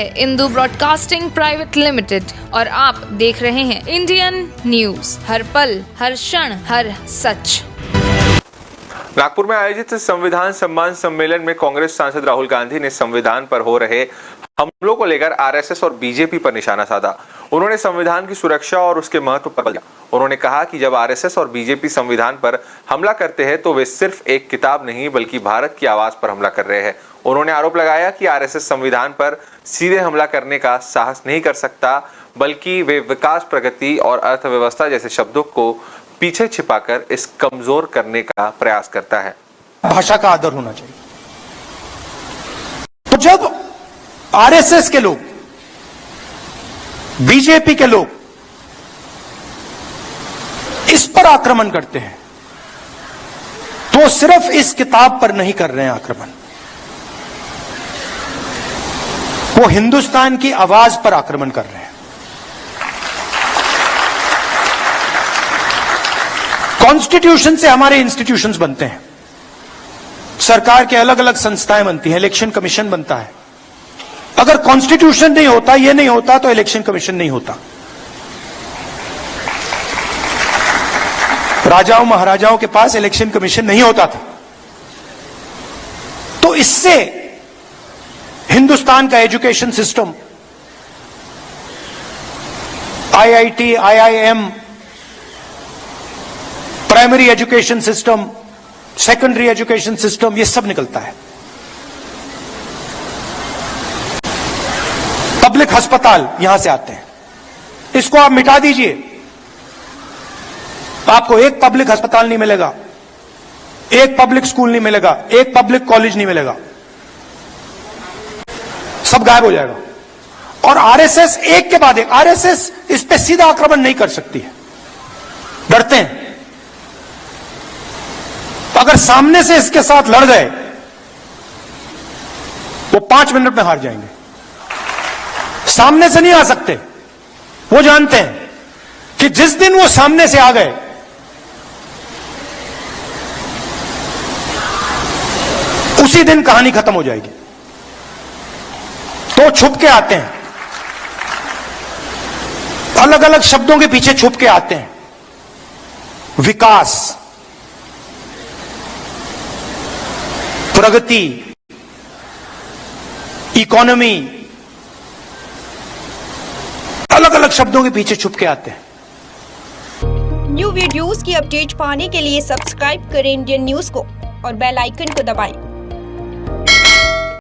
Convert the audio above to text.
है Indu broadcasting private limited और आप देख रहे हैं इंडियन न्यूज, हर पल, हर क्षण, हर सच। नागपुर में आयोजित संविधान सम्मान सम्मेलन में कांग्रेस सांसद राहुल गांधी ने संविधान पर हो रहे हमलों को लेकर आरएसएस और बीजेपी पर निशाना साधा। उन्होंने संविधान की सुरक्षा और उसके महत्व पर बल दिया। उन्होंने कहा कि जब आरएसएस और बीजेपी संविधान पर हमला करते हैं तो वे सिर्फ एक किताब नहीं बल्कि भारत की आवाज पर हमला कर रहे हैं। उन्होंने आरोप लगाया कि आरएसएस संविधान पर सीधे हमला करने का साहस नहीं कर सकता, बल्कि वे विकास, प्रगति और अर्थव्यवस्था जैसे शब्दों को पीछे छिपाकर इस कमजोर करने का प्रयास करता है। भाषा का आदर होना चाहिए। तो जब आरएसएस के लोग, बीजेपी के लोग इस पर आक्रमण करते हैं तो सिर्फ इस किताब पर नहीं कर रहे हैं आक्रमण, वो हिंदुस्तान की आवाज पर आक्रमण कर रहे हैं। कॉन्स्टिट्यूशन से हमारे इंस्टीट्यूशंस बनते हैं, सरकार के अलग अलग संस्थाएं बनती हैं, इलेक्शन कमीशन बनता है। अगर कॉन्स्टिट्यूशन नहीं होता, ये नहीं होता, तो इलेक्शन कमीशन नहीं होता। राजाओं महाराजाओं के पास इलेक्शन कमीशन नहीं होता था। तो इससे हिंदुस्तान का education system, IIT, IIM, primary education system, secondary education system, ये सब निकलता है। पब्लिक अस्पताल यहां से आते हैं। इसको आप मिटा दीजिए, आपको एक पब्लिक अस्पताल नहीं मिलेगा, एक पब्लिक स्कूल नहीं मिलेगा, एक पब्लिक कॉलेज नहीं मिलेगा, सब गायब हो जाएगा। और आरएसएस एक के बाद एक, आरएसएस इस पे सीधा आक्रमण नहीं कर सकती है, डरते हैं। अगर सामने से इसके साथ लड़ गए वो 5 मिनट में हार जाएंगे। सामने से नहीं आ सकते, वो जानते हैं कि जिस दिन वो सामने से आ गए उसी दिन कहानी खत्म हो जाएगी। तो छुप के आते हैं, अलग अलग शब्दों के पीछे छुप के आते हैं। विकास, प्रगति, इकोनॉमी, अलग अलग शब्दों के पीछे छुप के आते हैं। न्यू वीडियोस की अपडेट पाने के लिए सब्सक्राइब करें इंडियन न्यूज को और बेल आइकन को दबाएं।